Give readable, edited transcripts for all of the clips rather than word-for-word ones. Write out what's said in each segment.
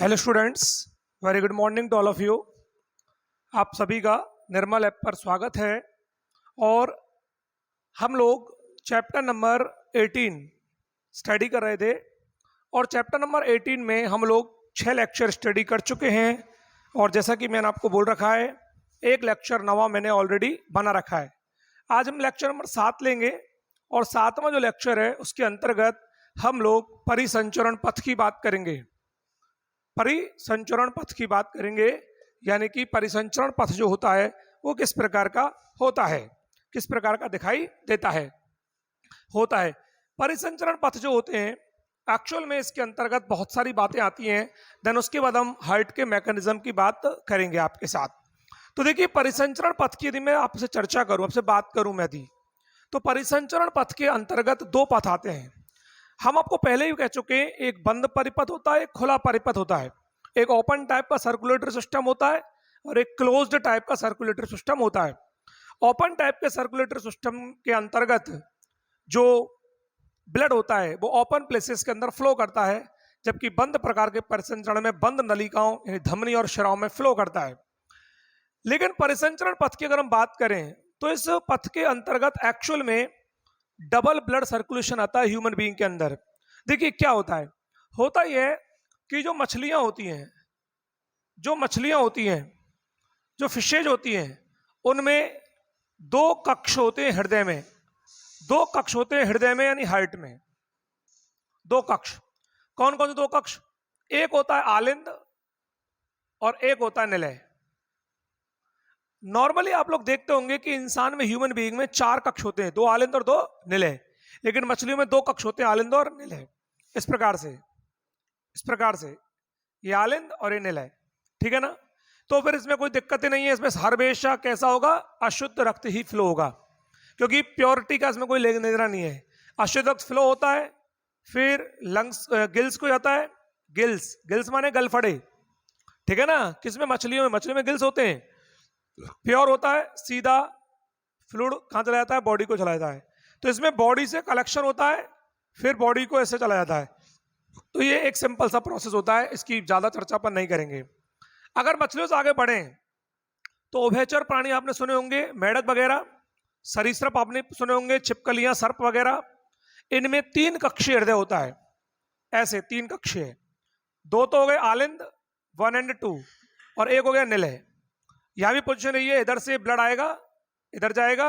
Hello students, very good morning to all of you. आप सभी का निर्मल ऐप पर स्वागत है। और हम लोग चैप्टर नंबर 18 स्टडी कर रहे थे। और चैप्टर नंबर 18 में हम लोग 6 लेक्चर स्टडी कर चुके हैं। और जैसा कि मैंने आपको बोल रखा है, एक लेक्चर नवा मैंने ऑलरेडी बना रखा है। आज हम लेक्चर नंबर 7 लेंगे। और 7वां जो लेक्चर है उसके अंतर्गत हम लोग परिसंचरण पथ की बात करेंगे। परिसंचरण पथ की बात करेंगे, यानी कि परिसंचरण पथ जो होता है वो किस प्रकार का होता है, किस प्रकार का दिखाई देता है होता है। परिसंचरण पथ जो होते हैं, एक्चुअल में इसके अंतर्गत बहुत सारी बातें आती हैं। देन उसके बाद हम हार्ट के मैकेनिज्म की बात करेंगे आपके साथ। तो देखिए, परिसंचरण पथ की यदि मैं आपसे चर्चा करूं, आपसे बात करूं मैं यदि, तो परिसंचरण पथ के अंतर्गत 2 पथ आते हैं। हम आपको पहले ही कह चुके हैं, एक बंद परिपथ होता है, एक खुला परिपथ होता है। एक ओपन टाइप का सर्कुलेटरी सिस्टम होता है और एक क्लोज्ड टाइप का सर्कुलेटरी सिस्टम होता है। ओपन टाइप के सर्कुलेटरी सिस्टम के अंतर्गत जो ब्लड होता है वो ओपन प्लेसेस के अंदर फ्लो करता है, जबकि बंद प्रकार के परिसंचरण में बंद नलिकाओं यानी धमनी और शिराओं में फ्लो करता है। लेकिन परिसंचरण पथ की अगर हम बात करें तो इस पथ के अंतर्गत एक्चुअल में डबल ब्लड सर्कुलेशन आता है ह्यूमन बीइंग के अंदर। देखिए क्या होता यह है कि जो मछलियां होती हैं, जो फिशेज होती हैं, उनमें 2 कक्ष होते हैं हृदय में। 2 कक्ष होते हैं हृदय में, यानी हार्ट में 2 कक्ष। कौन कौन से 2 कक्ष? एक होता है आलिंद और एक होता है निलय। नॉर्मली आप लोग देखते होंगे कि इंसान में, ह्यूमन बीइंग में 4 कक्ष होते हैं, 2 आलिंद और 2 निलय। लेकिन मछलियों में 2 कक्ष होते हैं, आलिंद और निलय। इस प्रकार से ये आलिंद और ये निलय, ठीक है ना। तो फिर इसमें कोई दिक्कत ही नहीं है। इसमें हमेशा कैसा होगा? अशुद्ध रक्त ही फ्लो होगा, क्योंकि प्योरिटी का इसमें कोई लेना देना नहीं है। अशुद्ध रक्त फ्लो होता है, फिर लंग्स, गिल्स को जाता है। गिल्स माने गलफड़े, ठीक है ना। किसमें? मछलियों में गिल्स होते हैं। प्योर होता है, सीधा फ्लूइड कहाँ चला जाता है? बॉडी को चला जाता है। तो इसमें बॉडी से कलेक्शन होता है, फिर बॉडी को ऐसे चला जाता है। तो ये एक सिंपल सा प्रोसेस होता है, इसकी ज्यादा चर्चा पर नहीं करेंगे। अगर मछलियों से आगे बढ़े तो उभयचर प्राणी आपने सुने होंगे, मेढक वगैरह। सरीसृप आपने सुने होंगे, छिपकलियां, सर्प वगैरह। इनमें 3 कक्षीय हृदय होता है। ऐसे 3 कक्षीय, 2 तो हो गए आलिंद 1 एंड 2, और एक हो गया निलय। यहां भी पोजीशन रही है, इधर से ब्लड आएगा, इधर जाएगा,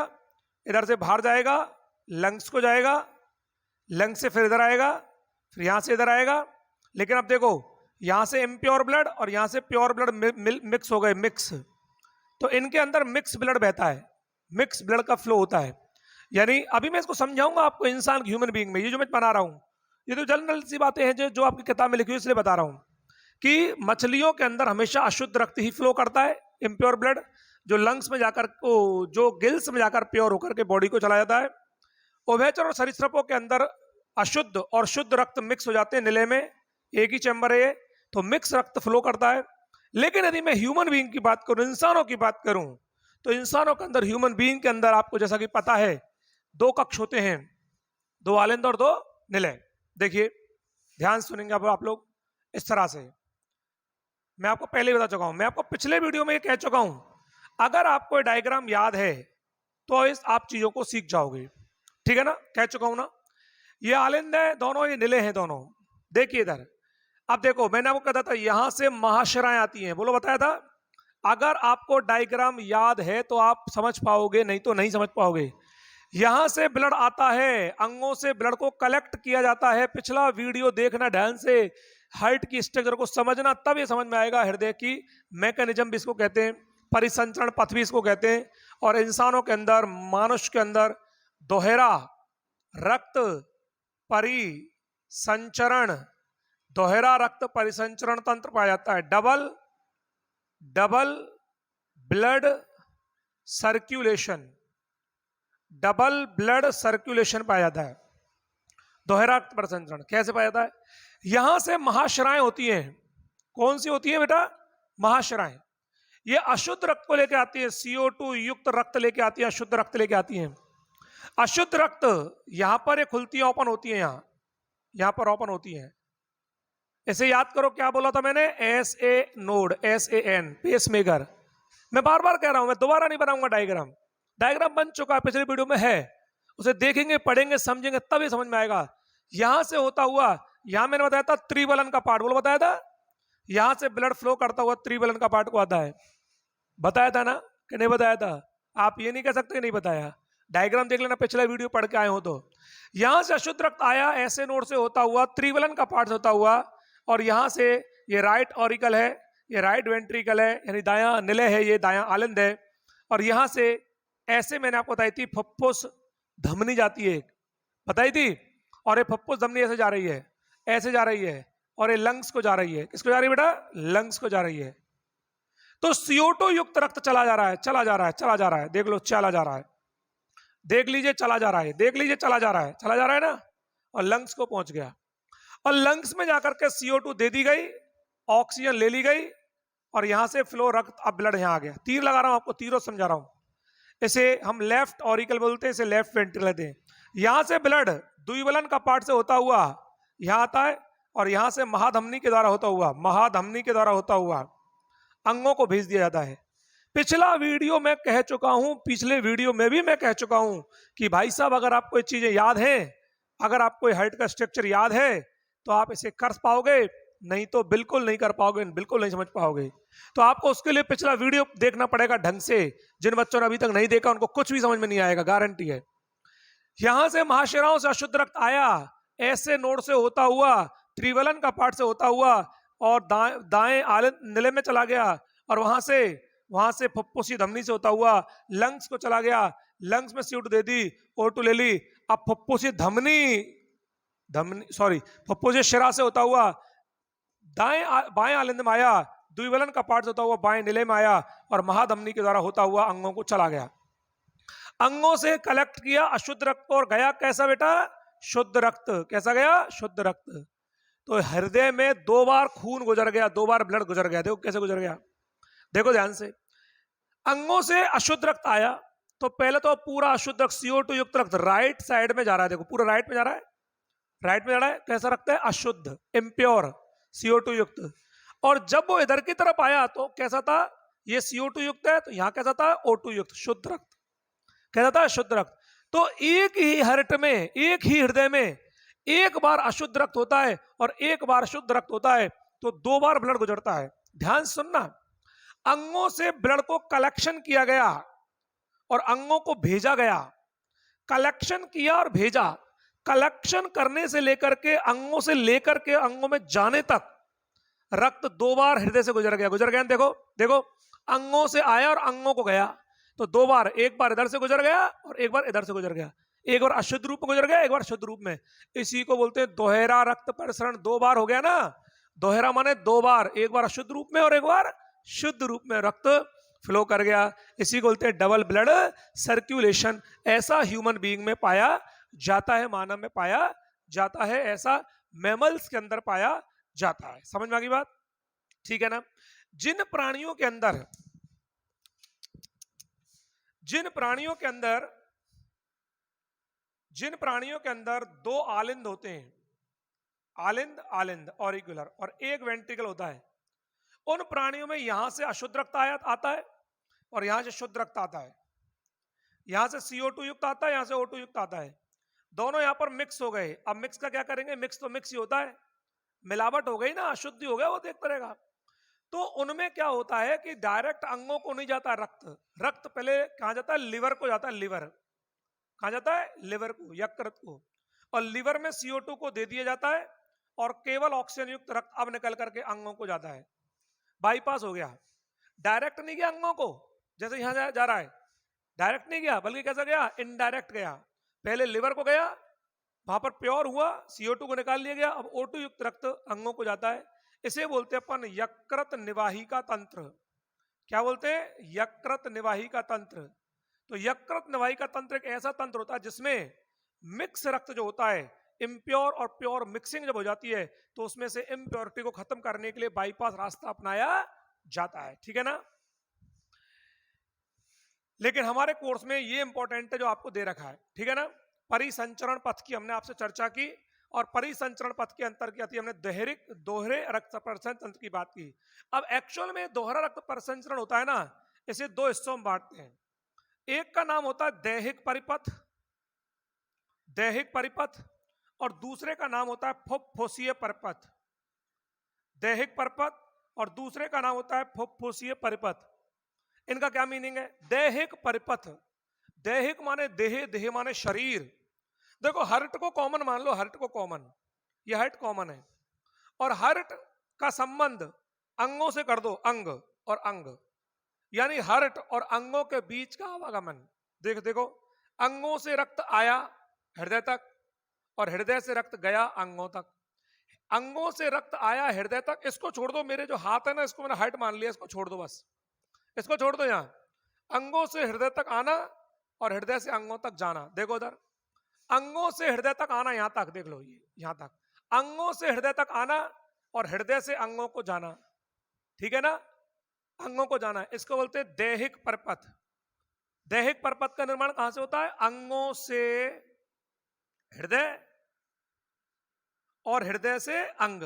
इधर से बाहर जाएगा, लंग्स को जाएगा, लंग्स से फिर इधर आएगा, फिर यहां से इधर आएगा। लेकिन अब देखो, यहां से इम्प्योर ब्लड और यहां से प्योर ब्लड मिक्स हो गए, मिक्स। तो इनके अंदर मिक्स ब्लड बहता है, मिक्स ब्लड का फ्लो होता है। यानी अभी मैं इसको समझाऊंगा आपको, इंसान ह्यूमन बीइंग में ये जो मैं बना रहा हूं, ये तो जनरल सी बातें हैं जो आपकी किताब में लिखी हुई, इसलिए बता रहा हूं कि मछलियों के अंदर हमेशा अशुद्ध रक्त ही फ्लो करता है, इम्प्योर ब्लड, जो लंग्स में जाकर, जो गिल्स में जाकर प्योर होकर के बॉडी को चला जाता है। उभयचर और सरीसृपों के अंदर अशुद्ध और शुद्ध रक्त मिक्स हो जाते हैं निलय में, एक ही चैम्बर है ये, तो मिक्स रक्त फ्लो करता है। लेकिन यदि मैं ह्यूमन बीइंग की बात करूं, इंसानों की बात करूं, तो इंसानों के अंदर, ह्यूमन बीइंग के अंदर आपको जैसा कि पता है 2 कक्ष होते हैं, 2 आलिंद और 2 निलय। देखिए ध्यान सुनेंगे अब आप लोग इस तरह से। मैं आपको पहले ही बता चुका हूं, मैं आपको पिछले वीडियो में ये कह चुका हूं, अगर आपको डायग्राम याद है तो इस आप चीजों को सीख जाओगे, ठीक है ना। कह चुका हूं ना, ये आलिंद है दोनों, ये निलय है दोनों। देखिए इधर, अब देखो मैंने आपको कहा था यहां से महाशिराएं आती हैं, बोलो बताया था। अगर आपको डायग्राम याद है तो आप समझ पाओगे, नहीं तो नहीं समझ पाओगे। यहां से ब्लड आता है, अंगों से ब्लड को कलेक्ट किया जाता है। पिछला वीडियो देखना ध्यान से, हार्ट की स्ट्रक्चर को समझना, तब ये समझ में आएगा। हृदय की मैकेनिज्म भी इसको कहते हैं, परिसंचरण पथ भी इसको कहते हैं। और इंसानों के अंदर, मनुष्य के अंदर दोहरा रक्त परिसंचरण, दोहरा रक्त परिसंचरण तंत्र पाया जाता है। Double blood circulation, double blood circulation पाया जाता है, दोहरा रक्त परिसंचरण। कैसे पाया जाता है? यहां से महाशिराएं होती हैं। कौन सी होती है बेटा? महाशिराएं। ये अशुद्ध रक्त को लेकर आती है, CO2 युक्त रक्त लेके आती है, अशुद्ध रक्त लेके आती है। अशुद्ध रक्त यहां पर ये खुलती है, ओपन होती है, यहां पर ओपन होती है, इसे याद करो, क्या बोला था मैंने, S A node, S A N, pacemaker. मैं बार बार कह रहा हूं, मैं दोबारा नहीं बनाऊंगा डायग्राम, डायग्राम बन चुका है, पिछले वीडियो में है, उसे देखेंगे, पढ़ेंगे, समझेंगे, तब ये समझ में आएगा। यहां से होता हुआ, यहां मैंने बताया था त्रिबलन का पार्ट, बोलो बताया था, यहां से ब्लड फ्लो करता हुआ त्रिबलन का पार्ट को आता है, बताया था ना कि नहीं बताया था? आप ये नहीं कह सकते कि नहीं बताया, डायग्राम देख लेना, पिछला वीडियो पढ़ के आए हो तो। यहां से अशुद्ध रक्त आया, ऐसे नोड से होता हुआ, त्रिबलन का पार्ट होता हुआ, और यहां से ये राइट ऑरिकल है, ये राइट वेंट्रिकल है, यानी दायां निलय है, ये दायां आलंद है, और यहां से ऐसे मैंने आपको बताई थी फुफ्फुस धमनी जाती है, बताई थी, और ये फुफ्फुस धमनी ऐसे जा रही है, ऐसे जा रही है, और ये लंग्स को जा रही है, किसको जा रही है बेटा, लंग्स को जा रही है। तो CO2 युक्त रक्त चला जा रहा है, चला जा रहा है, चला जा रहा है, देख लो चला जा रहा है, देख लीजिए चला जा रहा है, देख लीजिए चला जा रहा है, चला जा रहा है ना, और लंग्स को पहुंच गया, और लंग्स में जाकर के CO2 दे दी गई, ऑक्सीजन ले ली गई, और यहां से फ्लो रक्त, अब ब्लड यहां आ गया, तीर लगा रहा हूं आपको, तीरों समझा रहा हूं, इसे हम लेफ्ट ऑरिकल बोलते हैं, इसे लेफ्ट वेंट्रिकल कहते हैं। यहां से ब्लड द्विबलन का पार्ट से होता हुआ यहां आता है, और यहां से महाधमनी के द्वारा होता हुआ, महाधमनी के द्वारा होता हुआ अंगों को भेज दिया जाता है। पिछला वीडियो में कह चुका हूं, पिछले वीडियो में भी मैं कह चुका हूं कि भाई साहब, अगर आपको ये चीजें याद हैं, अगर आपको हार्ट का स्ट्रक्चर याद है तो आप इसे कर पाओगे, नहीं तो बिल्कुल नहीं कर पाओगे, बिल्कुल नहीं समझ पाओगे। तो आपको उसके लिए पिछला वीडियो देखना पड़ेगा ढंग से, जिन बच्चों ने अभी तक नहीं देखा उनको कुछ भी समझ में नहीं आएगा, गारंटी है। यहां से महाशिराओं से अशुद्ध रक्त आया, ऐसे नोड से होता हुआ, त्रिबलन का पार्ट से होता हुआ, और दाएं आलंद निलय में चला गया, और वहां से फुफ्फुसी धमनी से होता हुआ लंग्स को चला गया, लंग्स में CO2 दे दी, O2 ले ली, अब फुफ्फुसी धमनी, सॉरी, फुफ्फुसी शिरा से होता हुआ बाएं आलिंद में आया, द्विबलन का पार्ट होता हुआ बाएं निलय में आया, और महाधमनी के द्वारा होता हुआ अंगों को चला गया। अंगों से कलेक्ट किया अशुद्ध रक्त और गया कैसा बेटा, शुद्ध रक्त। कैसा गया, शुद्ध रक्त। तो हृदय में 2 बार खून गुजर गया, 2 बार ब्लड गुजर गया। देखो कैसे गुजर गया, देखो ध्यान से। अंगों से अशुद्ध रक्त आया, तो पहले तो पूरा अशुद्ध रक्त, CO2 युक्त रक्त राइट साइड में जा रहा है, देखो पूरा राइट में जा रहा है, राइट में जा रहा है। कैसा रक्त है, अशुद्ध, इम्प्योर, CO2 युक्त। और जब वो इधर की तरफ आया तो कैसा था, ये CO2 युक्त है, तो यहां कैसा था, O2 युक्त, शुद्ध रक्त। कैसा था, शुद्ध रक्त। तो एक ही हार्ट में, एक ही हृदय में एक बार अशुद्ध रक्त होता है और एक बार शुद्ध रक्त होता है, तो 2 बार ब्लड गुजरता है। ध्यान सुनना, अंगों से ब्लड को कलेक्शन किया गया और अंगों को भेजा गया, कलेक्शन किया और भेजा। कलेक्शन करने से लेकर के अंगों से लेकर के अंगों में जाने तक रक्त 2 बार हृदय से गुजर गया, गुजर गया। देखो देखो, अंगों से आया और अंगों को गया, तो 2 बार, एक बार इधर से गुजर गया और एक बार इधर से गुजर गया, एक बार अशुद्ध रूप में गुजर गया, एक बार शुद्ध रूप में। इसी को बोलते हैं दोहरा रक्त प्रसरण। 2 बार हो गया ना, दोहरा माने 2 बार, एक बार अशुद्ध रूप में और एक बार शुद्ध रूप में रक्त फ्लो कर गया। इसी को बोलते हैं डबल ब्लड सर्कुलेशन। ऐसा ह्यूमन बीइंग में पाया जाता है, मानव में पाया जाता है, ऐसा मैमल्स के अंदर पाया जाता है। समझ में आ गई बात, ठीक है ना। जिन प्राणियों के अंदर 2 आलिंद होते हैं, आलिंद ऑरिकुलर, और एक वेंट्रिकल होता है, उन प्राणियों में यहां से अशुद्ध रक्त आता है और यहां से शुद्ध रक्त आता है। यहां से CO2 युक्त आता है, यहां से O2 युक्त आता है। दोनों यहां पर मिक्स हो गए। अब मिक्स का क्या करेंगे, मिक्स तो मिक्स ही होता है, मिलावट हो गई ना, अशुद्धि हो गया, वो देखता रहेगा। तो उनमें क्या होता है कि डायरेक्ट अंगों को नहीं जाता रक्त, रक्त पहले कहां जाता है, लिवर को जाता है। लिवर कहां जाता है, लिवर को, यकृत को, और लिवर में CO2 को दे दिया जाता है और केवल ऑक्सीजन युक्त रक्त अब निकल करके अंगों को जाता है। बाईपास हो गया, डायरेक्ट नहीं गया अंगों को, जैसे यहां जा रहा है, डायरेक्ट नहीं गया, बल्कि कैसा गया, इनडायरेक्ट गया। पहले लिवर को गया, वहां पर प्योर हुआ, CO2 को निकाल लिया गया, अब O2 युक्त रक्त अंगों को जाता है। इसे बोलते हैं अपन यकृत निवाही का तंत्र। क्या बोलते हैं, यकृत निवाही का तंत्र। तो यकृत निवाही का तंत्र एक ऐसा तंत्र होता है जिसमें मिक्स रक्त जो होता है, इम्प्योर और प्योर मिक्सिंग जब हो जाती है, तो उसमें से इम्प्योरिटी को खत्म करने के लिए बाईपास रास्ता अपनाया जाता है, ठीक है ना। लेकिन हमारे कोर्स में ये इंपॉर्टेंट है जो आपको दे रखा है, ठीक है ना। परिसंचरण पथ की हमने आपसे चर्चा की और परिसंचरण पथ के अंतर्गत हमने दोहरे रक्त परिसंचरण तंत्र की बात की। अब एक्चुअल में दोहरा रक्त परिसंचरण होता है ना, इसे दो हिस्सों में बांटते हैं। एक का नाम होता है दैहिक परिपथ और दूसरे का नाम होता है फुफ्फुसीय परिपथ। दैहिक परिपथ और दूसरे का नाम होता है फुफ्फुसीय परिपथ। इनका क्या मीनिंग है? दैहिक परिपथ, दैहिक माने देह, देह माने शरीर। देखो हर्ट को कॉमन मान लो, हर्ट को कॉमन, यह हर्ट कॉमन है, और हर्ट का संबंध अंगों से कर दो, अंग और अंग, यानी हर्ट और अंगों के बीच का आवागमन। देखो अंगों से रक्त आया हृदय तक और हृदय से रक्त गया अंगों तक। अंगों से रक्त आया हृदय तक, इसको छोड़ दो, मेरे जो हाथ है ना इसको मैंने हार्ट मान लिया, इसको छोड़ दो, बस इसको छोड़ दो। यहां अंगों से हृदय तक आना और हृदय से अंगों तक जाना। देखो उधर अंगों से हृदय तक आना, यहां तक देख लो, ये यहां तक अंगों से हृदय तक आना और हृदय से अंगों को जाना, ठीक है ना, अंगों को जाना, इसको बोलते हैं दैहिक परपथ। दैहिक परपथ का निर्माण कहां से होता है? अंगों से हृदय और हृदय से अंग।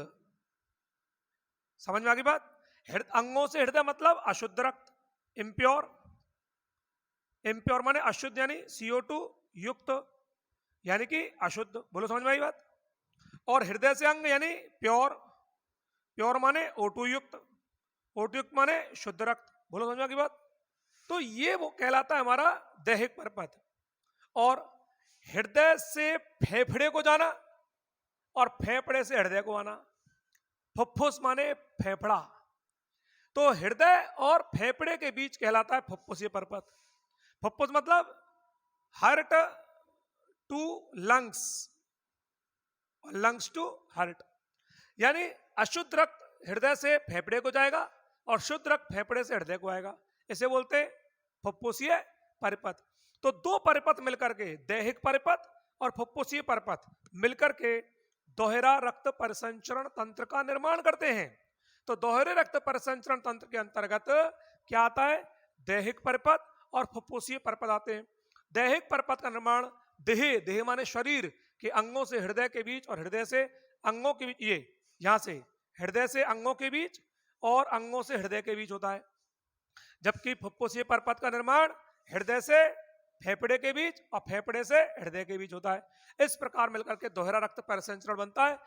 समझ में आ गई बात? अंगों से हृदय मतलब अशुद्ध रक्त, इम्प्योर, इम्प्योर माने अशुद्ध, यानी CO2 युक्त, यानी कि अशुद्ध। बोलो समझ में आई बात? और हृदय से अंग यानी प्योर, प्योर माने O2 युक्त, O2 युक्त माने शुद्ध रक्त। बोलो समझ में आ गई बात? तो ये वो कहलाता है हमारा दैहिक परपथ। और हृदय से फेफड़े को जाना और फेफड़े से हृदय को आना, फुफ्फुस माने फेफड़ा, तो हृदय और फेफड़े के बीच कहलाता है फुफ्फुसीय परपथ। फुफ्फुस मतलब हार्ट टू लंग्स और लंग्स टू हार्ट, यानी अशुद्ध रक्त हृदय से फेफड़े को जाएगा और शुद्ध रक्त फेफड़े से हृदय को आएगा, इसे बोलते हैं फुफ्फुसीय परिपथ। तो दो परिपथ मिलकर के, दैहिक परिपथ और फुफ्फुसीय परिपथ मिलकर के दोहरा रक्त परिसंचरण तंत्र का निर्माण करते हैं। तो दोहरे रक्त परिसंचरण तंत्र के अंतर्गत क्या आता है? दैहिक परिपथ और फुफ्फुसीय परिपथ आते हैं। दैहिक परिपथ का निर्माण देह, देह माने शरीर के अंगों से हृदय के बीच और हृदय से अंगों के बीच, ये यहां से हृदय से अंगों के बीच और अंगों से हृदय के बीच होता है। जबकि फुफ्फुसीय परपथ का निर्माण हृदय से फेफड़े के बीच और फेफड़े से हृदय के बीच होता है। इस प्रकार मिलकर के दोहरा रक्त परिसंचरण बनता है।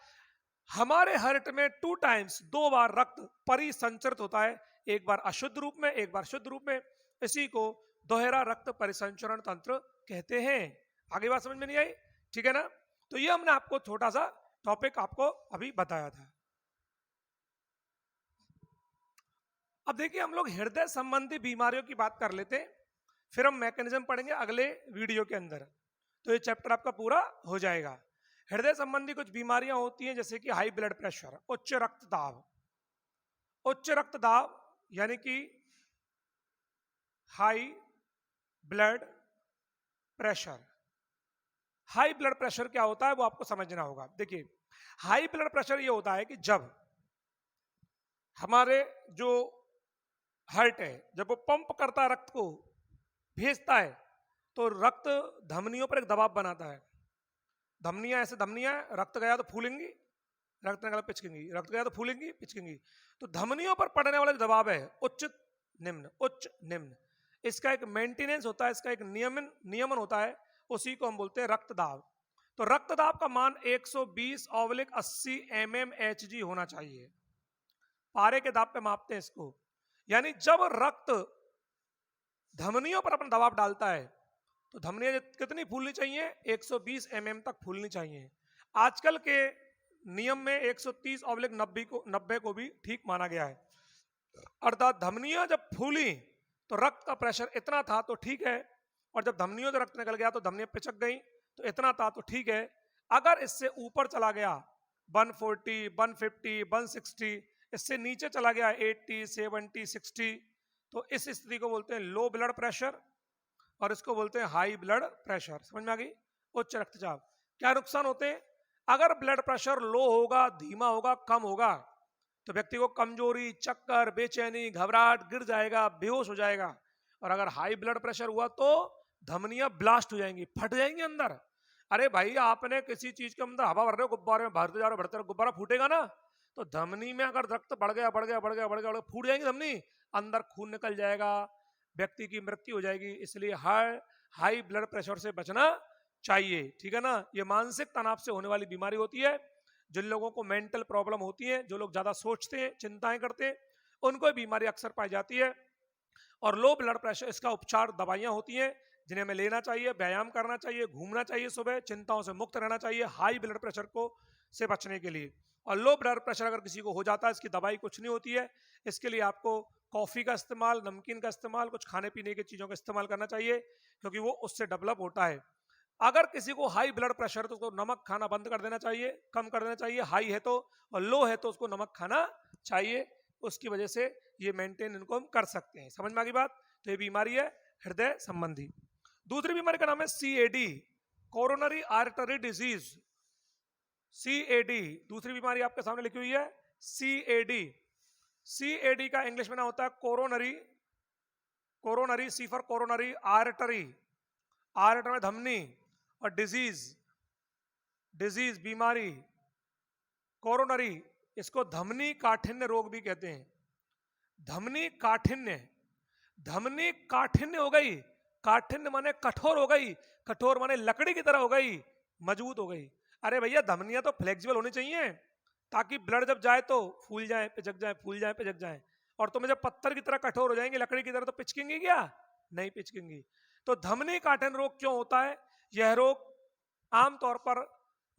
हमारे हार्ट में 2 टाइम्स, 2 बार रक्त परिसंचरित होता है, एक बार अशुद्ध रूप में, एक बार शुद्ध रूप में। इसी को दोहरा रक्त परिसंचरण तंत्र कहते हैं। आगे बात समझ में नहीं आई? ठीक है ना? तो ये हमने आपको छोटा सा टॉपिक आपको अभी बताया था। अब देखिए हम लोग हृदय संबंधी बीमारियों की बात कर लेते हैं, फिर हम मैकेनिज्म पढ़ेंगे अगले वीडियो के अंदर, तो ये चैप्टर आपका पूरा हो जाएगा। हृदय संबंधी कुछ बीमारियां होती हैं जैसे कि हाई ब्लड प्रेशर, उच्च रक्तदाब। उच्च रक्तदाब यानी कि high blood pressure. High blood pressure क्या होता है वो आपको समझना होगा। देखिए हाई ब्लड प्रेशर ये होता है कि जब हमारे जो हार्ट है, जब वो पंप करता है, रक्त को भेजता है, तो रक्त धमनियों पर एक दबाव बनाता है। धमनियां ऐसे, धमनियां रक्त गया तो फूलेंगी, रक्त निकला पिचकेंगी, रक्त गया तो फूलेंगी पिचकेंगी। तो धमनियों पर पड़ने वाला जो दबाव है उच्च निम्न, उच्च निम्न, इसका एक मेंटेनेंस होता है, इसका एक नियमन होता है, उसी को हम बोलते हैं रक्तदाब। तो रक्तदाब का मान 120/80 mmHg होना चाहिए। पारे के दाब पे मापते हैं इसको। यानी जब रक्त धमनियों पर अपना दबाव डालता है तो धमनियां कितनी फूलनी चाहिए? 120 mm तक फूलनी चाहिए। आजकल के नियम में 130/90 को भी ठीक माना गया है। अर्थात धमनियां जब फूली तो रक्त का प्रेशर इतना था तो ठीक है, और जब धमनियों से रक्त निकल गया तो धमनियां पिचक गई तो इतना था तो ठीक है। अगर इससे ऊपर चला गया 140, 150, 160, इससे नीचे चला गया 80, 70, 60, तो इस स्थिति को बोलते हैं लो ब्लड प्रेशर और इसको बोलते हैं हाई ब्लड प्रेशर। समझ में आ गई? उच्च रक्तचाप। क्या नुकसान होते हैं? अगर ब्लड प्रेशर लो होगा, धीमा होगा, कम होगा, तो व्यक्ति को कमजोरी, चक्कर, बेचैनी, घबराहट, गिर जाएगा, बेहोश हो जाएगा। और अगर हाई ब्लड प्रेशर हुआ तो धमनियां ब्लास्ट हो जाएंगी, फट जाएंगी अंदर। अरे भाई आपने किसी चीज के अंदर हवा भर रहे हो, गुब्बारे में भरते जा रहे हो, भरते रहो, गुब्बारा फूटेगा ना। तो धमनी में अगर रक्त बढ़ गया बढ़ गया बढ़ गया बढ़ गया, फूट जाएगी धमनी, अंदर खून निकल जाएगा, व्यक्ति की मृत्यु हो जाएगी। इसलिए हाई ब्लड प्रेशर से बचना चाहिए, ठीक है ना। ये मानसिक तनाव से होने वाली बीमारी होती है। जिन लोगों को मेंटल प्रॉब्लम होती है, जो लोग ज्यादा सोचते हैं, चिंताएं करते हैं, उनको बीमारी अक्सर पाई जाती है। और लो ब्लड प्रेशर, इसका उपचार दवाइयां होती हैं जिन्हें हमें लेना चाहिए, व्यायाम करना चाहिए, घूमना चाहिए सुबह, चिंताओं से मुक्त रहना चाहिए हाई ब्लड प्रेशर को से बचने के लिए। और लो ब्लड प्रेशर अगर किसी को हो जाता है, इसकी दवाई कुछ नहीं होती है। इसके लिए आपको कॉफी का इस्तेमाल, नमकीन का इस्तेमाल, कुछ खाने पीने की चीजों का इस्तेमाल करना चाहिए, क्योंकि वो उससे डेवलप होता है। अगर किसी को हाई ब्लड प्रेशर है तो उसको नमक खाना बंद कर देना चाहिए, कम कर देना चाहिए, हाई है तो, और लो है तो उसको नमक खाना चाहिए। उसकी वजह से ये मेंटेन इनको हम कर सकते हैं। समझ में आ गई बात। तो ये बीमारी है हृदय संबंधी। दूसरी बीमारी का नाम है CAD, coronary artery disease. CAD दूसरी बीमारी आपके सामने लिखी हुई है, सीएडी। सीएडी का इंग्लिश में ना होता है coronary, coronary C for coronary, artery, artery में धमनी, और डिजीज, डिजीज बीमारी, कोरोनरी, इसको धमनी काठिन्य रोग भी कहते हैं। धमनी काठिन्य, धमनी काठिन्य हो गई, काठिन्य माने कठोर हो गई, कठोर माने लकड़ी की तरह हो गई, मजबूत हो गई। अरे भैया धमनियां तो फ्लेक्सिबल होनी चाहिए, ताकि ब्लड जब जाए तो फूल जाए, पिचक जाए, फूल जाए, पिचक जाए। और तुम्हें जब पत्थर की तरह कठोर हो जाएंगे, लकड़ी की तरह, तो पिचकेंगी क्या? नहीं पिचकेंगी। तो धमनी काठिन्य रोग क्यों होता है? यह रोग आमतौर पर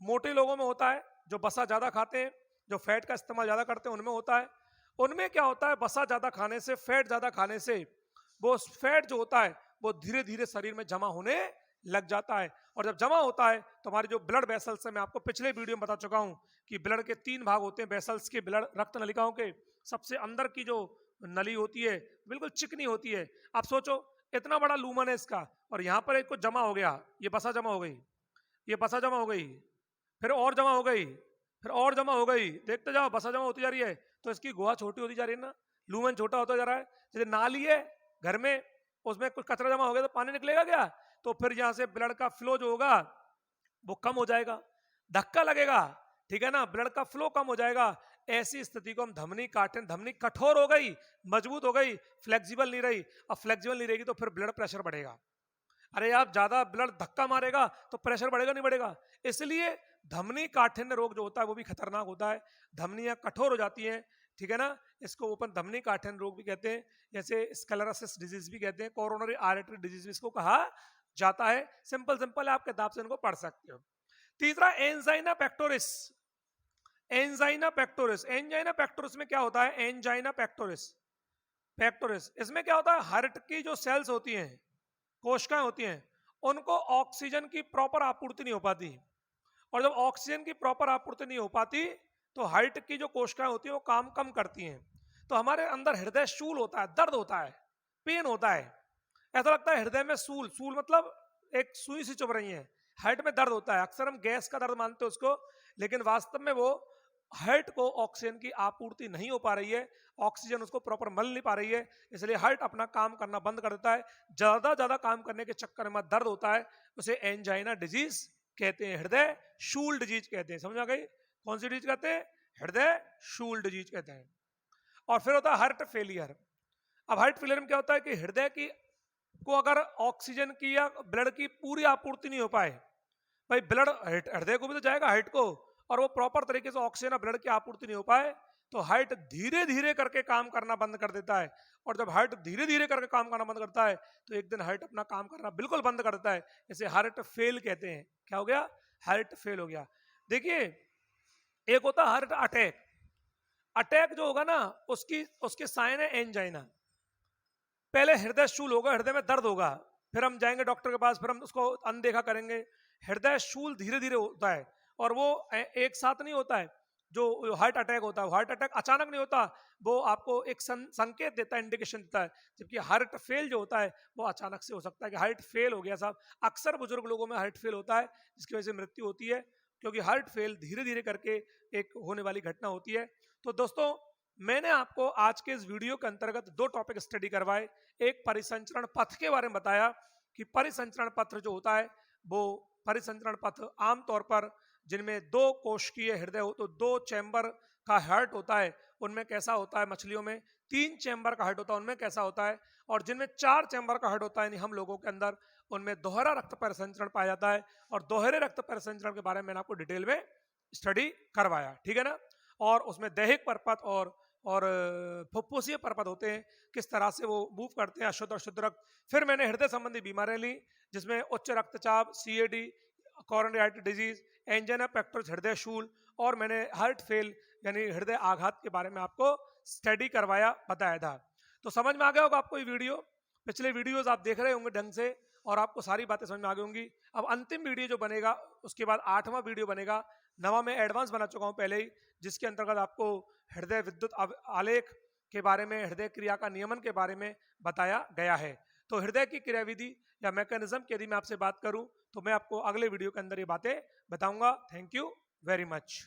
मोटे लोगों में होता है, जो बसा ज्यादा खाते हैं, जो फैट का इस्तेमाल ज्यादा करते हैं, उनमें होता है। उनमें क्या होता है, बसा ज्यादा खाने से, फैट ज्यादा खाने से, वो फैट जो होता है वो धीरे धीरे शरीर में जमा होने लग जाता है। और जब जमा होता है तो हमारे जो ब्लड वेसल्स है, मैं आपको पिछले वीडियो में बता चुका हूं कि ब्लड के 3 भाग होते हैं वेसल्स के, ब्लड रक्त नलिकाओं के। सबसे अंदर की जो नली होती है बिल्कुल चिकनी होती है। आप सोचो इतना बड़ा लूमन है इसका, और यहां पर एक को जमा हो गया, ये बसा जमा हो गई, ये बसा जमा हो गई, फिर और जमा हो गई, फिर और जमा हो गई, देखते जाओ बसा जमा होती जा रही है। तो इसकी गुहा छोटी होती जा रही है ना, लूमन छोटा होता जा रहा है। जैसे नाली है घर में, उसमें कुछ कचरा जमा हो गया तो पानी निकलेगा क्या? तो फिर यहां से ब्लड का फ्लो जो होगा वो कम हो जाएगा, धक्का लगेगा, ठीक है ना, ब्लड का फ्लो कम हो जाएगा। ऐसी स्थिति को हम धमनी काठिन्य, धमनी कठोर हो गई, मजबूत हो गई, फ्लेक्सिबल नहीं रही। अब फ्लेक्सिबल नहीं रहेगी तो फिर ब्लड प्रेशर बढ़ेगा। अरे आप ज्यादा ब्लड धक्का मारेगा तो प्रेशर बढ़ेगा नहीं बढ़ेगा? इसलिए धमनी काठिन्य रोग जो होता है वो भी खतरनाक होता है। धमनियां कठोर हो जाती हैं, ठीक है ना, इसको ओपन धमनी काठिन्य रोग भी कहते हैं, जैसे स्क्लेरोसिस डिजीज भी कहते हैं, कोरोनरी आर्टरी डिजीज भी इसको कहा जाता है। सिंपल सिंपल आप किताब से इनको पढ़ सकते हो। तीसरा angina pectoris. Angina pectoris, angina pectoris में क्या होता है? एंजाइना पेक्टोरिस, पेक्टोरिस इसमें क्या होता है, हार्ट की जो सेल्स होती हैं, कोशिकाएं होती हैं, उनको ऑक्सीजन की प्रॉपर आपूर्ति नहीं हो पाती। और जब ऑक्सीजन की प्रॉपर आपूर्ति नहीं हो पाती तो हार्ट की जो कोशिकाएं होती हैं वो काम कम करती हैं। तो हमारे अंदर हृदय शूल होता है, दर्द होता है, पेन होता है, ऐसा लगता है हृदय में सूल, सूल मतलब एक सुई सी चुभ रही है, हार्ट में दर्द होता है। अक्सर हम गैस का दर्द मानते हैं उसको, लेकिन वास्तव में वो हार्ट को ऑक्सीजन की आपूर्ति नहीं हो पा रही है, ऑक्सीजन उसको प्रॉपर मिल नहीं पा रही है, इसलिए हार्ट अपना काम करना बंद कर देता है। ज्यादा काम करने के चक्कर में दर्द होता है, उसे एंजाइना डिजीज कहते हैं, हृदय शूल डिजीज कहते हैं। समझ आ गई? कौन सी डिजीज कहते हैं? हृदय शूल डिजीज कहते हैं। और फिर होता है हार्ट फेलियर। अब हार्ट फेलियर में क्या होता है कि हृदय की को अगर ऑक्सीजन की या ब्लड की पूरी आपूर्ति नहीं हो पाए, भाई ब्लड हृदय को भी तो जाएगा हार्ट को, और वो प्रॉपर तरीके से ऑक्सीजन और ब्लड की आपूर्ति नहीं हो पाए तो हार्ट धीरे धीरे करके काम करना बंद कर देता है। और जब हार्ट धीरे धीरे करके काम करना बंद करता है तो एक दिन हार्ट अपना काम करना बिल्कुल बंद कर देता है। इसे हार्ट फेल कहते हैं। क्या हो गया? हार्ट फेल हो गया। देखिए एक होता है हार्ट अटैक। अटैक जो होगा ना उसके साइन है एंजाइना। पहले हृदय शूल होगा, हृदय में दर्द होगा, फिर हम जाएंगे डॉक्टर के पास, फिर हम उसको अनदेखा करेंगे। हृदय शूल धीरे धीरे होता है, और वो एक साथ नहीं होता है। जो हार्ट अटैक होता है, हार्ट अटैक अचानक नहीं होता, वो आपको एक संकेत देता है, इंडिकेशन देता है। जबकि हार्ट फेल जो होता है वो अचानक से हो सकता है कि हार्ट फेल हो गया साहब। अक्सर बुजुर्ग लोगों में हार्ट फेल होता है, जिसकी वजह से मृत्यु होती है, क्योंकि हार्ट फेल धीरे धीरे करके एक होने वाली घटना होती है। तो दोस्तों मैंने आपको आज के इस वीडियो के अंतर्गत 2 टॉपिक स्टडी करवाए। एक परिसंचरण पथ के बारे में बताया कि परिसंचरण पत्र जो होता है वो परिसंचरण पथ आमतौर पर जिनमें 2 कोशिकीय हृदय हो तो 2 चैम्बर का हार्ट होता है उनमें कैसा होता है, मछलियों में 3 चैम्बर का हार्ट होता है उनमें कैसा होता है, और जिनमें 4 चैम्बर का हार्ट होता है यानी हम लोगों के अंदर उनमें दोहरा रक्त परिसंचरण पाया जाता है। और दोहरे रक्त परिसंचरण के बारे में मैंने आपको डिटेल में स्टडी करवाया, ठीक है ना। और उसमें दैहिक परपथ और फुफ्फुसीय परपथ होते हैं, किस तरह से वो मूव करते हैं, अशुद्ध और शुद्ध रक्त। फिर मैंने हृदय संबंधी बीमारियां ली जिसमें उच्च रक्तचाप, CAD, coronary artery disease, angina pectoris हृदय शूल, और मैंने हार्ट फेल यानी हृदय आघात के बारे में आपको स्टडी करवाया, बताया था। तो समझ में आ गया होगा आपको ये वीडियो। पिछले वीडियोस आप देख रहे होंगे ढंग से और आपको सारी बातें समझ में आ गई होंगी। अब अंतिम वीडियो जो बनेगा उसके बाद 8वां वीडियो बनेगा, 9वां मैं एडवांस बना चुका हूं पहले ही, जिसके अंतर्गत आपको हृदय विद्युत आलेख के बारे में, हृदय क्रिया का नियमन के बारे में बताया गया है। तो हृदय की क्रियाविधि या मैकेनिज्म की यदि मैं आपसे बात करूं तो मैं आपको अगले वीडियो के अंदर ये बातें बताऊंगा। Thank you very much.